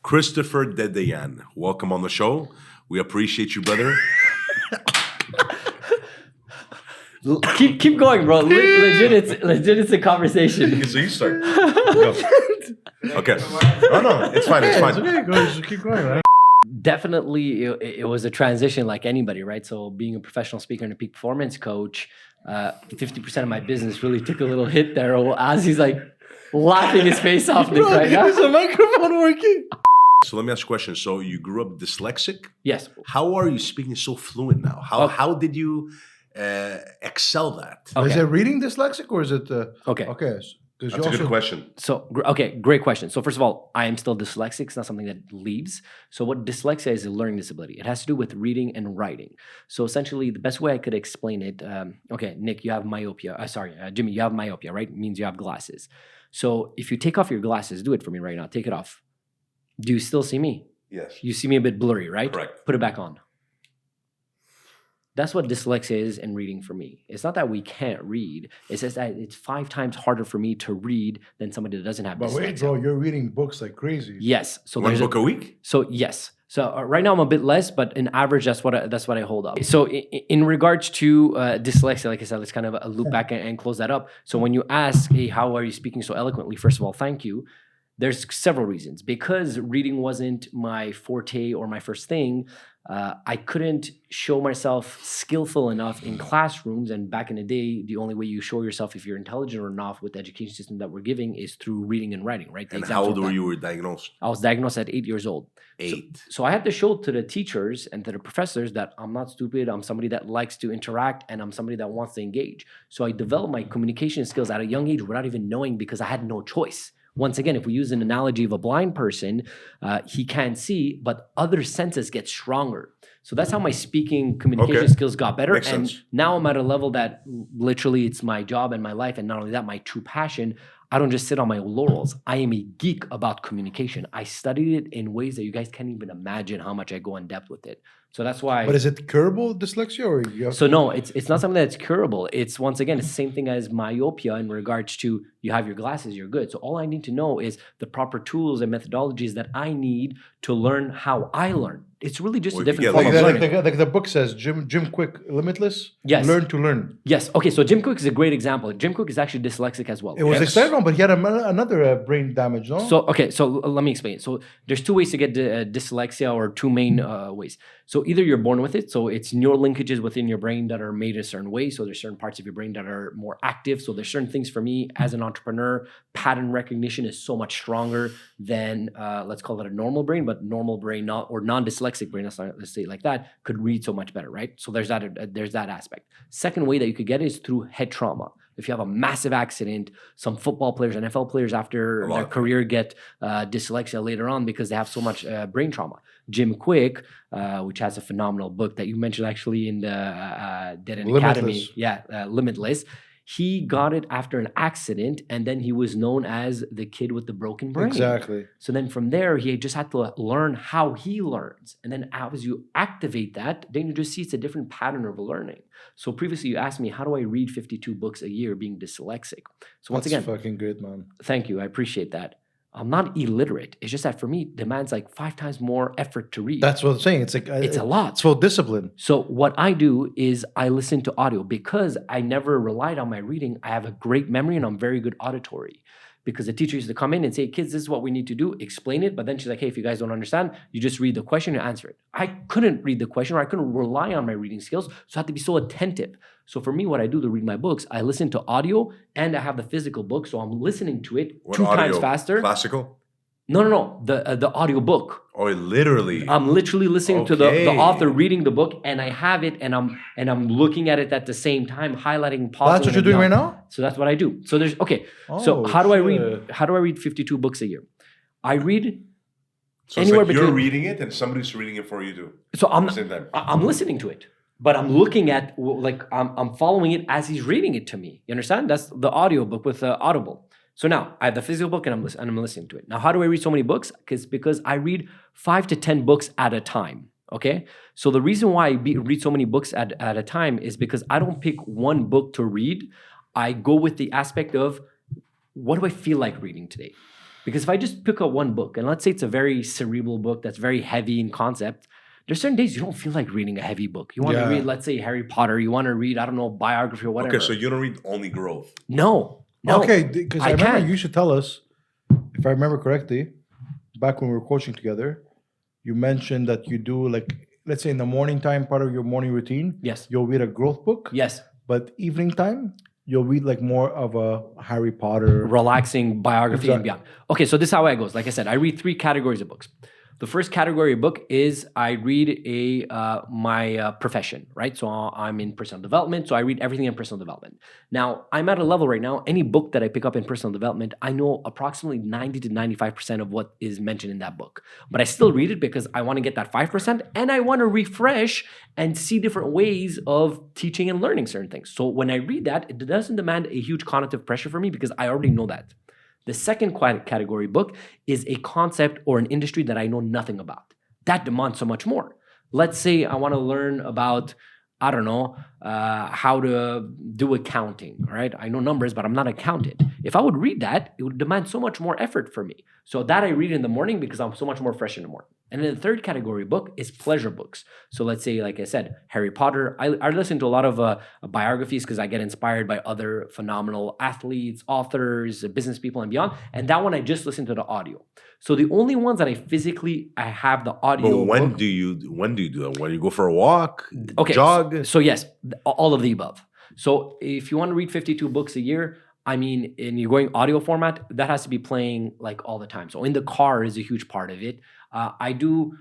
Christopher Dedeyan. Welcome on the show. We appreciate you, brother. Keep going, bro. Legit, it's a conversation. So you start. Go. Okay. No, it's fine. It's fine. Okay, go, just keep going, right? Definitely, it was a transition like anybody, right? So being a professional speaker and a peak performance coach, 50% of my business really took a little hit there as he's like laughing his face off, Nick, right now. Is the microphone working? So let me ask you a question. So you grew up dyslexic? Yes. How are you speaking so fluent now? How did you excel that? Okay. Is it reading dyslexic or is it... Okay. Okay. That's a good question. So, okay, great question. So first of all, I am still dyslexic. It's not something that leaves. So what dyslexia is a learning disability. It has to do with reading and writing. So essentially, the best way I could explain it, okay, Nick, you have myopia. Jimmy, you have myopia, right? It means you have glasses. So if you take off your glasses, do it for me right now. Take it off. Do you still see me? Yes. You see me a bit blurry, right? Correct. Put it back on. That's what dyslexia is in reading for me. It's not that we can't read. It's just that it's 5 times harder for me to read than somebody that doesn't have dyslexia. But wait, bro, you're reading books like crazy. Yes. So One there's book a week? So yes. So right now I'm a bit less, but in average, that's what I hold up. So in regards to dyslexia, like I said, let's kind of loop back and close that up. So when you ask, hey, how are you speaking so eloquently? First of all, thank you. There's several reasons. Because reading wasn't my forte or my first thing, I couldn't show myself skillful enough in classrooms. And back in the day, the only way you show yourself if you're intelligent or not with the education system that we're giving is through reading and writing, right? And how old were you diagnosed? I was diagnosed at 8 years old. 8. So I had to show to the teachers and to the professors that I'm not stupid. I'm somebody that likes to interact and I'm somebody that wants to engage. So I developed my communication skills at a young age without even knowing because I had no choice. Once again, if we use an analogy of a blind person, he can't see, but other senses get stronger. So that's how my speaking communication skills got better. Makes and sense. now I'm at a level that literally it's my job and my life. And not only that, my true passion. I don't just sit on my laurels. I am a geek about communication. I studied it in ways that you guys can't even imagine how much I go in depth with it. So that's why. But is it curable dyslexia or you have So no, it's not something that's curable. It's once again, it's the same thing as myopia in regards to you have your glasses, you're good. So all I need to know is the proper tools and methodologies that I need to learn how I learn. It's really just Well, a different you form get of like, learning. like the book says, Jim Quick, Limitless. Yes. Learn to learn. Yes. Okay. So Jim Cook is a great example. Jim Cook is actually dyslexic as well. It was Yes. exciting, but he had another brain damage, no? So okay, so let me explain. So there's 2 ways to get dyslexia, or 2 main ways. So either you're born with it, so it's neural linkages within your brain that are made a certain way. So there's certain parts of your brain that are more active. So there's certain things for me as an entrepreneur, pattern recognition is so much stronger than let's call it a normal brain, but normal brain non-dyslexic brain, let's say it like that, could read so much better, right? So there's that aspect. Second way that you could get it is through head trauma. If you have a massive accident, some football players, NFL players after their career get dyslexia later on because they have so much brain trauma. Jim Quick, which has a phenomenal book that you mentioned actually in the Dedeyan Academy. Limitless. He got it after an accident and then he was known as the kid with the broken brain. Exactly. So then from there, he just had to learn how he learns. And then as you activate that, then you just see it's a different pattern of learning. So previously you asked me, how do I read 52 books a year being dyslexic? So once That's again, fucking great, man. thank you. I appreciate that. I'm not illiterate. It's just that for me, it demands like 5 times more effort to read. That's what I'm saying. It's like It's a lot. It's for discipline. So what I do is I listen to audio because I never relied on my reading. I have a great memory and I'm very good auditory. Because the teacher used to come in and say, kids, this is what we need to do, explain it. But then she's like, hey, if you guys don't understand, you just read the question and answer it. I couldn't read the question or I couldn't rely on my reading skills. So I had to be so attentive. So for me, what I do to read my books, I listen to audio and I have the physical book. So I'm listening to it What 2 times audio? faster. Classical? No. The audio book. Oh, literally. I'm literally listening to the Okay. author reading the book, and I have it, and I'm looking at it at the same time, highlighting, pausing. That's what you're doing right now? So that's what I do. So there's so Oh, how do I read? shit. How do I read 52 books a year? I read So it's anywhere like you're between- reading it and somebody's reading it for you too. so At the same time. I'm listening to it, but I'm looking at like I'm following it as he's reading it to me. You understand? That's the audio book with Audible. So now I have the physical book and I'm listening to it. Now, how do I read so many books? Because I read 5 to 10 books at a time. Okay. So the reason why I read so many books at a time is because I don't pick one book to read. I go with the aspect of what do I feel like reading today? Because if I just pick up one book, and let's say it's a very cerebral book that's very heavy in concept, there's certain days you don't feel like reading a heavy book. You want to read, let's say, Harry Potter. You want to read, I don't know, biography or whatever. Okay, so you don't read only growth. No. Okay, because I remember can't. you should tell us, if I remember correctly, back when we were coaching together, you mentioned that you do like, let's say in the morning time, part of your morning routine, Yes. you'll read a growth book. Yes. But evening time, you'll read like more of a Harry Potter. Relaxing biography and beyond. Okay, so this is how it goes. Like I said, I read 3 categories of books. The first category of book is I read my profession, right? So I'm in personal development, so I read everything in personal development. Now, I'm at a level right now, any book that I pick up in personal development, I know approximately 90 to 95% of what is mentioned in that book. But I still read it because I want to get that 5% and I want to refresh and see different ways of teaching and learning certain things. So when I read that, it doesn't demand a huge cognitive pressure for me because I already know that. The second category book is a concept or an industry that I know nothing about. That demands so much more. Let's say I want to learn about, I don't know, how to do accounting, right? I know numbers, but I'm not an accountant. If I would read that, it would demand so much more effort for me. So that I read in the morning because I'm so much more fresh in the morning. And then the third category book is pleasure books. So let's say, like I said, Harry Potter. I listen to a lot of biographies because I get inspired by other phenomenal athletes, authors, business people, and beyond. And that one I just listen to the audio. So the only ones that I have the audio. But when book, do you do that? When you go for a walk, okay, jog? So yes, all of the above. So if you want to read 52 books a year, I mean, and you're going audio format, that has to be playing like all the time. So in the car is a huge part of it. I do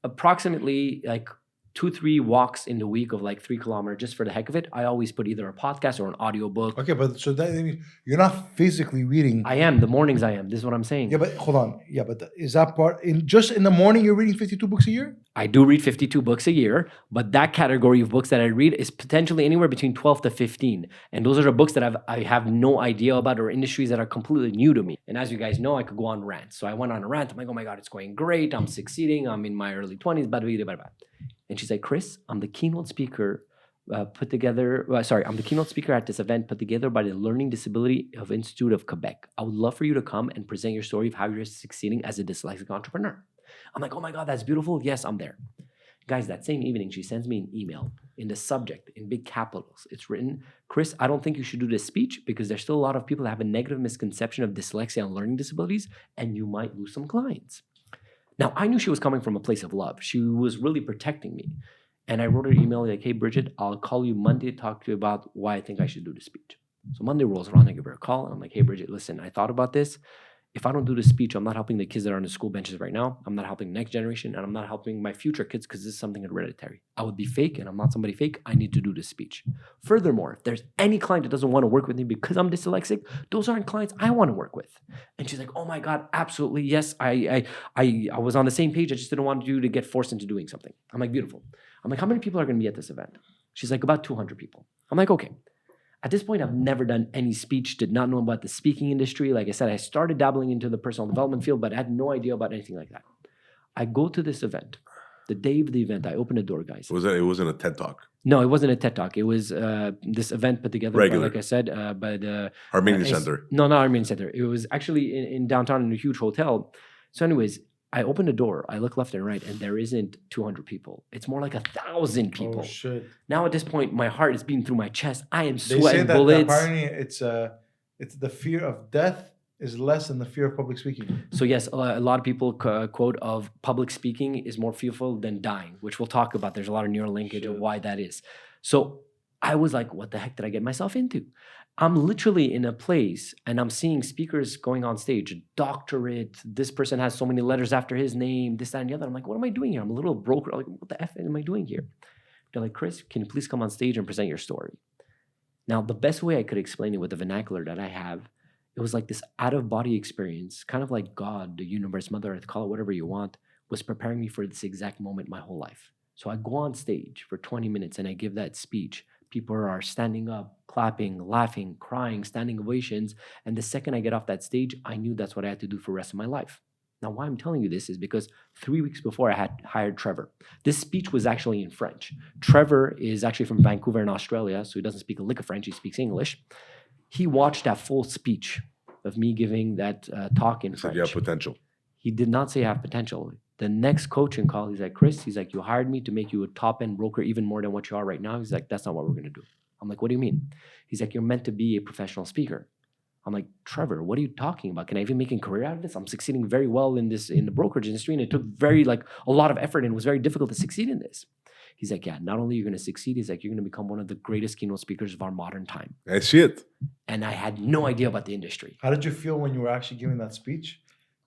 approximately like 2-3 walks in the week of like 3 kilometers just for the heck of it. I always put either a podcast or an audio book. Okay, but so that means you're not physically reading. I am. The mornings I am. This is what I'm saying. Yeah, but hold on. Yeah, but is that part just in the morning you're reading 52 books a year? I do read 52 books a year, but that category of books that I read is potentially anywhere between 12 to 15. And those are the books that I have no idea about or industries that are completely new to me. And as you guys know, I could go on rants. So I went on a rant. I'm like, oh my God, it's going great. I'm succeeding. I'm in my early 20s. Blah, blah, blah, blah. And she's like, Chris, I'm the keynote speaker I'm the keynote speaker at this event put together by the Learning Disability of Institute of Quebec. I would love for you to come and present your story of how you're succeeding as a dyslexic entrepreneur. I'm like, oh my God, that's beautiful. Yes, I'm there. Guys, that same evening, she sends me an email in the subject in big capitals. It's written, Chris, I don't think you should do this speech because there's still a lot of people that have a negative misconception of dyslexia and learning disabilities, and you might lose some clients. Now, I knew she was coming from a place of love. She was really protecting me. And I wrote her an email like, hey, Bridget, I'll call you Monday to talk to you about why I think I should do the speech. So Monday rolls around, I give her a call, and I'm like, hey, Bridget, listen, I thought about this. If I don't do the speech, I'm not helping the kids that are on the school benches right now. I'm not helping the next generation, and I'm not helping my future kids because this is something hereditary. I would be fake, and I'm not somebody fake. I need to do this speech. Furthermore, if there's any client that doesn't want to work with me because I'm dyslexic, those aren't clients I want to work with. And she's like, oh my God, absolutely, yes. I was on the same page. I just didn't want you to get forced into doing something. I'm like, beautiful. I'm like, how many people are going to be at this event? She's like, about 200 people. I'm like, okay. At this point, I've never done any speech, did not know about the speaking industry. Like I said, I started dabbling into the personal development field, but I had no idea about anything like that. I go to this event. The day of the event, I open the door, guys. It wasn't a TED Talk? No, it wasn't a TED Talk. It was this event put together, by, like I said, by the... Armenian Center. No, not Armenian Center. It was actually in downtown in a huge hotel. So anyways, I open the door, I look left and right, and there isn't 200 people. It's more like 1,000 people. Oh, shit. Now at this point, my heart is beating through my chest. I am They sweating say that bullets. apparently it's the fear of death is less than the fear of public speaking. So yes, a lot of people quote of public speaking is more fearful than dying, which we'll talk about. There's a lot of neural linkage of why that is. So I was like, what the heck did I get myself into? I'm literally in a place and I'm seeing speakers going on stage, doctorate, this person has so many letters after his name, this, that, and the other. I'm like, what am I doing here? I'm a little broke. I'm like, what the F am I doing here? They're like, Chris, can you please come on stage and present your story? Now, the best way I could explain it with the vernacular that I have, it was like this out-of-body experience, kind of like God, the universe, Mother Earth, call it whatever you want, was preparing me for this exact moment my whole life. So I go on stage for 20 minutes and I give that speech. People are standing up, clapping, laughing, crying, standing ovations. And the second I get off that stage, I knew that's what I had to do for the rest of my life. Now, why I'm telling you this is because 3 weeks before I had hired Trevor. This speech was actually in French. Trevor is actually from Vancouver in Australia, so he doesn't speak a lick of French, he speaks English. He watched that full speech of me giving that talk in So French. you have potential. He did not say I have potential. The next coaching call, he's like, Chris, he's like, you hired me to make you a top end broker even more than what you are right now. He's like, that's not what we're going to do. I'm like, what do you mean? He's like, you're meant to be a professional speaker. I'm like, Trevor, what are you talking about? Can I even make a career out of this? I'm succeeding very well in the brokerage industry, and it took a lot of effort, and it was very difficult to succeed in this. He's like, yeah, not only are you going to succeed, he's like, you're going to become one of the greatest keynote speakers of our modern time. I see it. And I had no idea about the industry. How did you feel when you were actually giving that speech?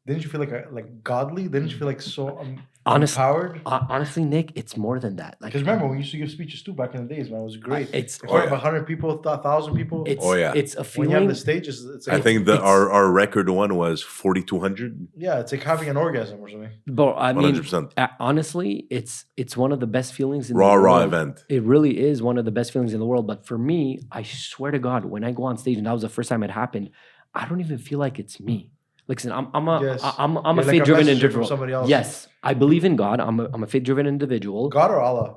Didn't you feel like godly? Didn't you feel like so empowered? Honestly, Nick, it's more than that. Like, Because remember, we used to give speeches too back in the days, man. It was great. It's in front of 100 people, 1,000 people. it's Oh, yeah. it's a when feeling. you have the stages, it's I like, think our record one was 4,200. yeah, it's like having an orgasm or something. But I mean, 100%. honestly, it's one of the best feelings in Raw the world. event. It really is one of the best feelings in the world. But for me, I swear to God, when I go on stage, and that was the first time it happened, I don't even feel like it's me. Listen, I'm a Yes. I'm a You're like a faith-driven messenger from individual. somebody else. Yes, I believe in God. I'm a faith-driven individual. God or Allah?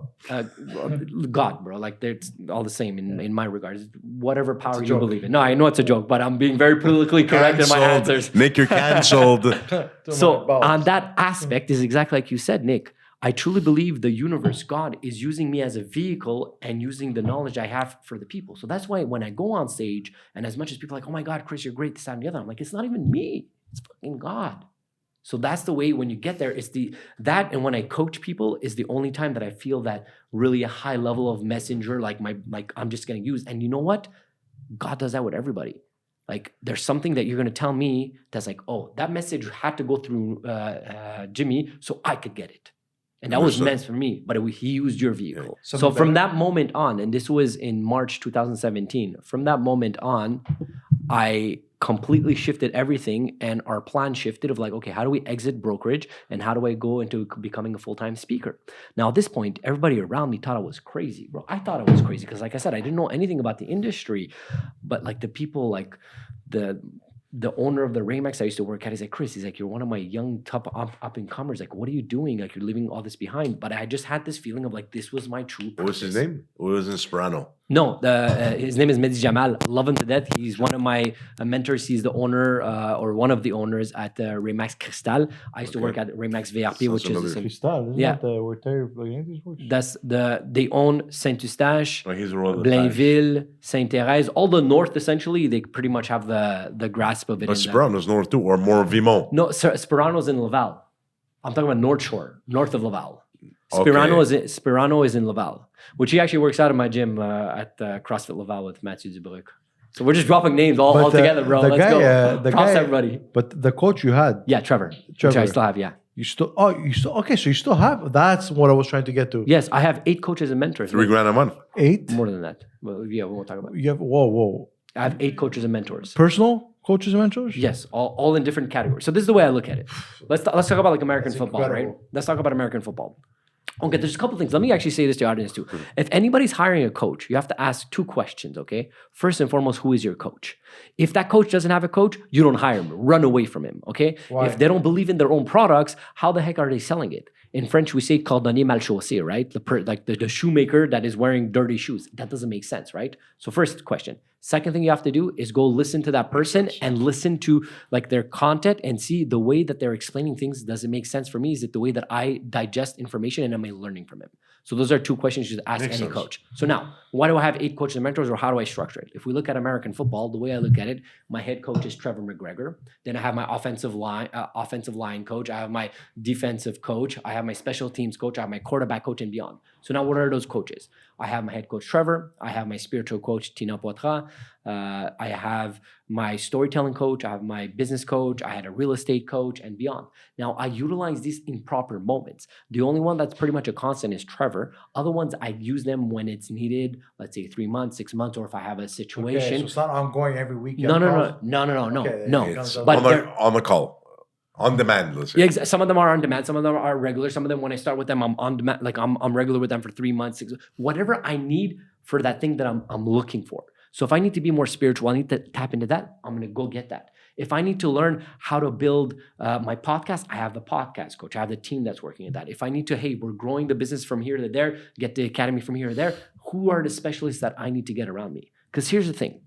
God, bro. Like, it's all the same in my regards. Whatever power you joke. believe in. No, I know it's a joke, but I'm being very politically correct in my Cancelled. answers. Nick, you're canceled. So on that aspect is exactly like you said, Nick. I truly believe the universe, God, is using me as a vehicle and using the knowledge I have for the people. So that's why when I go on stage, and as much as people are like, oh my God, Chris, you're great, this, that, and the other, I'm like, it's not even me. It's fucking God. So that's the way when you get there, it's that and when I coach people is the only time that I feel that really a high level of messenger, like I'm just getting used. And you know what? God does that with everybody. Like, there's something that you're going to tell me that's like, oh, that message had to go through Jimmy so I could get it. And that was meant for me, but he used your vehicle. Yeah. So from that moment on, and this was in March 2017, from that moment on, I completely shifted everything, and our plan shifted of like, okay, how do we exit brokerage and how do I go into becoming a full-time speaker? Now at this point, everybody around me thought I was crazy, bro. I thought I was crazy because, like I said, I didn't know anything about the industry, but like the people, like the owner of the Raymax I used to work at, he's like, Chris, he's like, you're one of my young top up and comers. Like, what are you doing? Like, you're leaving all this behind. But I just had this feeling of like, this was my true purpose. What was his name? What was in Sperano? No, his name is Mehdi Jamal. I love him to death. He's one of my mentors. He's the owner or one of the owners at Raymax Cristal. I used to work at Raymax VRP, which is the same. Cristal, isn't Yeah. that where Terry English works? That's they own Saint-Eustache, Oh, he's one of the Blainville, Sainte-Thérèse, all the north. Essentially, they pretty much have the grasp of it. But in them. Sperano's north too, or more Vimont. No, Sperano's in Laval. I'm talking about North Shore, north of Laval. Okay. Sperano is in Laval, which he actually works out of my gym at CrossFit Laval with Mathieu Dubruc. So we're just dropping names all together, bro. Let's go. Props everybody. But the coach you had, Yeah, Trevor. Which I still have, yeah. okay, so you still have, that's what I was trying to get to. Yes, I have 8 coaches and mentors. $3,000 a month. 8? More than that. Well, yeah, we won't talk about it. You have, whoa. I have 8 coaches and mentors. Personal coaches and mentors? Yes, all in different categories. So this is the way I look at it. Let's talk about like American That's football, right? incredible. Let's talk about American football. Okay, there's a couple things. Let me actually say this to the audience too. If anybody's hiring a coach, you have to ask 2 questions, okay? First and foremost, who is your coach? If that coach doesn't have a coach, you don't hire him. Run away from him, okay? Why? If they don't believe in their own products, how the heck are they selling it? In French, we say cordonnier mal chaussé, right? The shoemaker that is wearing dirty shoes. That doesn't make sense, right? So first question. Second thing you have to do is go listen to that person and listen to like their content and see the way that they're explaining things. Does it make sense for me? Is it the way that I digest information and am I learning from him? So those are 2 questions you should ask Makes any sense. coach. So now, why do I have 8 coaches and mentors, or how do I structure it? If we look at American football, the way I look at it, my head coach is Trevor McGregor. Then I have my offensive line coach. I have my defensive coach. I have my special teams coach. I have my quarterback coach and beyond. So now what are those coaches? I have my head coach, Trevor. I have my spiritual coach, Tina Poitras. I have my storytelling coach. I have my business coach. I had a real estate coach and beyond. Now, I utilize these in proper moments. The only one that's pretty much a constant is Trevor. Other ones, I use them when it's needed, let's say 3 months, 6 months, or if I have a situation. Okay, so it's not ongoing every week. No. Okay, No. It's But on the call. On demand, let's say. Yeah, some of them are on demand. Some of them are regular. Some of them, when I start with them, I'm on demand. Like I'm regular with them for 3 months, 6, whatever I need for that thing that I'm looking for. So if I need to be more spiritual, I need to tap into that. I'm going to go get that. If I need to learn how to build my podcast, I have the podcast coach. I have the team that's working at that. If I need to, hey, we're growing the business from here to there, get the academy from here to there. Who are the specialists that I need to get around me? Because here's the thing.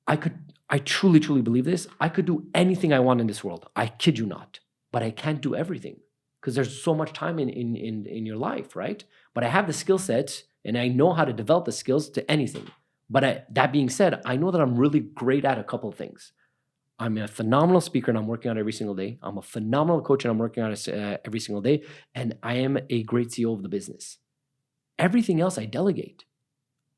I I truly, truly believe this. I could do anything I want in this world. I kid you not. But I can't do everything because there's so much time in your life, right? But I have the skill sets and I know how to develop the skills to anything. But that being said, I know that I'm really great at a couple of things. I'm a phenomenal speaker and I'm working on it every single day. I'm a phenomenal coach and I'm working on it every single day. And I am a great CEO of the business. Everything else I delegate.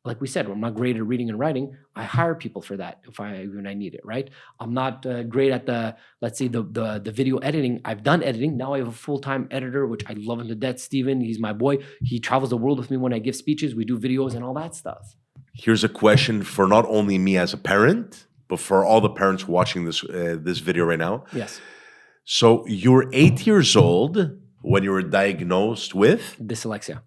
Like we said, I'm not great at reading and writing. I hire people for that when I need it, right? I'm not great at let's say the video editing. I've done editing. Now I have a full-time editor, which I love him to death, Steven. He's my boy. He travels the world with me when I give speeches. We do videos and all that stuff. Here's a question for not only me as a parent, but for all the parents watching this video right now. Yes. So you were 8 years old when you were diagnosed with Dyslexia.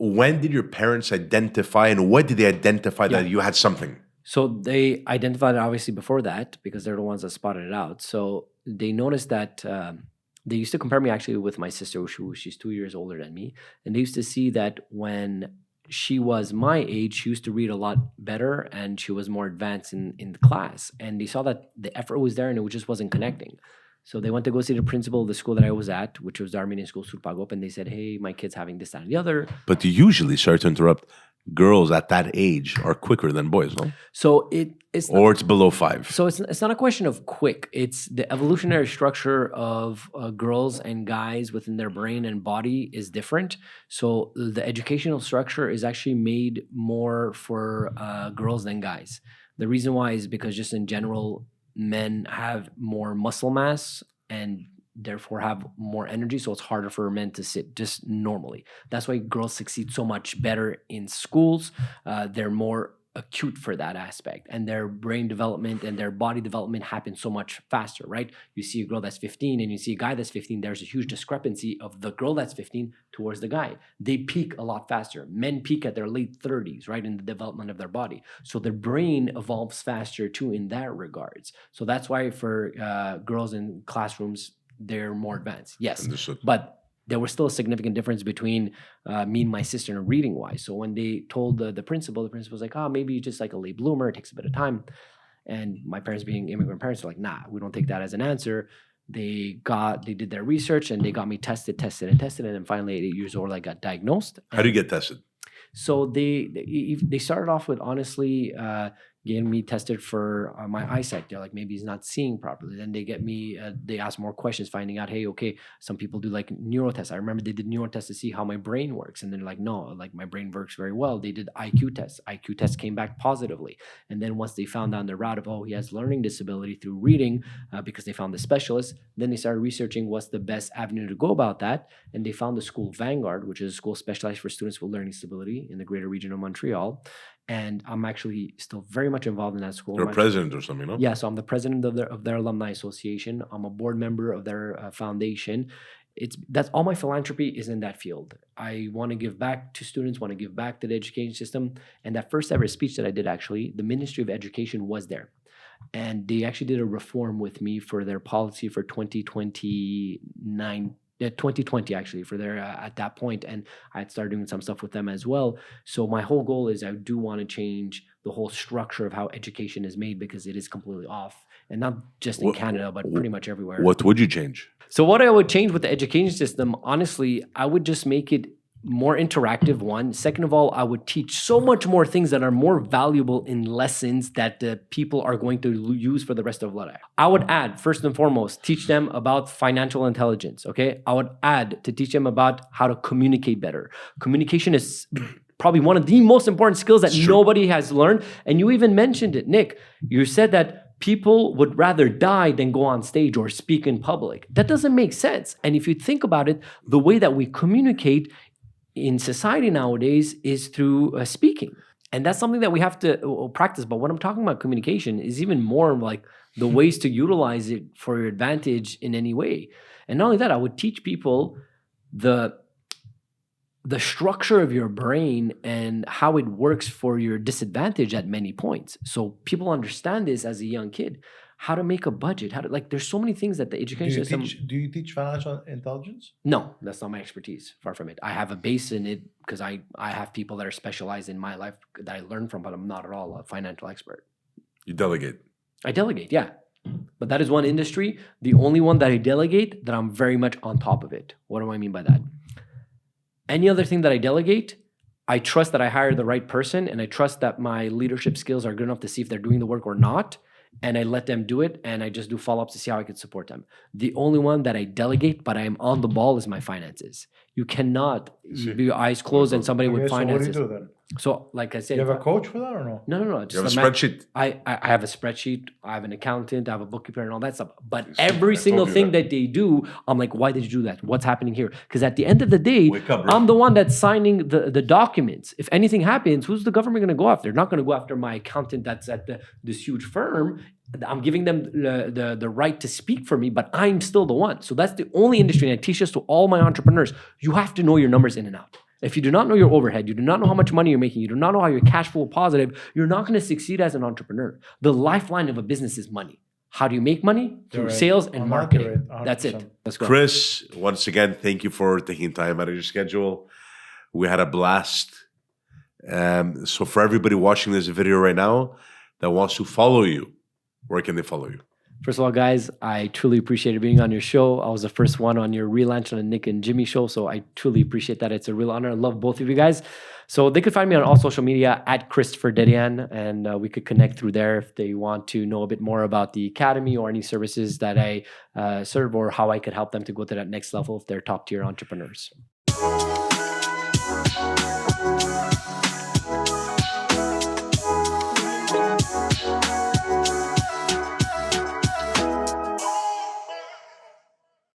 When did your parents identify, and what did they identify that you had something? So they identified it obviously before that because they're the ones that spotted it out. So they noticed that they used to compare me actually with my sister, she's 2 years older than me. And they used to see that when she was my age, she used to read a lot better and she was more advanced in the class. And they saw that the effort was there and it just wasn't connecting. So they went to go see the principal of the school that I was at, which was the Armenian school, Surpagop, and they said, hey, my kid's having this, that, and the other. But usually, sorry to interrupt, girls at that age are quicker than boys, no? So it's or it's below 5. So it's not a question of quick. It's the evolutionary structure of girls and guys within their brain and body is different. So the educational structure is actually made more for girls than guys. The reason why is because just in general, men have more muscle mass and therefore have more energy, so it's harder for men to sit just normally. That's why girls succeed so much better in schools. They're more acute for that aspect, and their brain development and their body development happens so much faster, right? You see a girl that's 15 and you see a guy that's 15, there's a huge discrepancy of the girl that's 15 towards the guy. They peak a lot faster. Men peak at their late 30s, right, in the development of their body. So their brain evolves faster too in that regards. So that's why for girls in classrooms, they're more advanced. Yes, Understood. But there was still a significant difference between me and my sister in reading wise. So when they told the principal was like, oh, maybe you're just like a late bloomer. It takes a bit of time. And my parents being immigrant parents are like, nah, we don't take that as an answer. They did their research and they got me tested. And then finally at 8 years old, I got diagnosed. How do you get tested? So they started off with honestly getting me tested for my eyesight. They're like, maybe he's not seeing properly. Then they get me, they ask more questions, finding out, hey, okay, some people do like neuro tests. I remember they did neuro tests to see how my brain works. And they're like, no, like my brain works very well. They did IQ tests. IQ tests came back positively. And then once they found down the route of, oh, he has learning disability through reading because they found the specialist, then they started researching what's the best avenue to go about that. And they found the school Vanguard, which is a school specialized for students with learning disability in the greater region of Montreal. And I'm actually still very much involved in that school. You're a president or something, no? Yeah, so I'm the president of their alumni association. I'm a board member of their foundation. That's all my philanthropy is in that field. I want to give back to students, want to give back to the education system. And that first ever speech that I did, actually, the Ministry of Education was there. And they actually did a reform with me for their policy for 2020 actually for their at that point, and I had started doing some stuff with them as well. So my whole goal is I do want to change the whole structure of how education is made because it is completely off, and not just in Canada but pretty much everywhere. What would you change? So what I would change with the education system, honestly, I would just make it more interactive, one. Second of all, I would teach so much more things that are more valuable in lessons that the people are going to use for the rest of their life. I would add, first and foremost, teach them about financial intelligence, okay? I would add to teach them about how to communicate better. Communication is probably one of the most important skills that nobody has learned. And you even mentioned it, Nick. You said that people would rather die than go on stage or speak in public. That doesn't make sense. And if you think about it, the way that we communicate in society nowadays is through speaking. And that's something that we have to practice. But when I'm talking about communication is even more like the ways to utilize it for your advantage in any way. And not only that, I would teach people the structure of your brain and how it works for your disadvantage at many points. So people understand this as a young kid. how to make a budget, how to like. There's so many things that the education system. Do you teach financial intelligence? No, that's not my expertise. Far from it. I have a base in it because I have people that are specialized in my life that I learn from, but I'm not at all a financial expert. You delegate. I delegate, yeah. But that is one industry, the only one that I delegate that I'm very much on top of it. What do I mean by that? Any other thing that I delegate, I trust that I hire the right person, and I trust that my leadership skills are good enough to see if they're doing the work or not. And I let them do it, and I just do follow-ups to see how I can support them. The only one that I delegate, but I am on the ball, is my finances. You cannot be your eyes closed and somebody with Okay, so finances. what do you do then? So, like I said, You have a coach for that or no? no. You Just have a spreadsheet. I have a spreadsheet. I have an accountant. I have a bookkeeper and all that stuff. But See, every I told single you thing that. that they do, I'm like, why did you do that? What's happening here? Because at the end of the day, Wake up, bro. I'm the one that's signing the documents. If anything happens, who's the government going to go after? They're not going to go after my accountant that's at this huge firm. I'm giving them the right to speak for me, but I'm still the one. So that's the only industry, and I teach this to all my entrepreneurs. You have to know your numbers in and out. If you do not know your overhead, you do not know how much money you're making, you do not know how your cash flow positive, you're not going to succeed as an entrepreneur. The lifeline of a business is money. How do you make money? Through You're right. sales and I'm marketing. accurate, That's 100%. it. Let's go. Chris, once again, thank you for taking time out of your schedule. We had a blast. So for everybody watching this video right now that wants to follow you, where can they follow you? First of all, guys, I truly appreciated being on your show. I was the first one on your relaunch on the Nick and Jimmy show, so I truly appreciate that. It's a real honor. I love both of you guys. So they could find me on all social media at Christopher Dedeyan, and we could connect through there if they want to know a bit more about the academy or any services that I serve, or how I could help them to go to that next level if they're top tier entrepreneurs.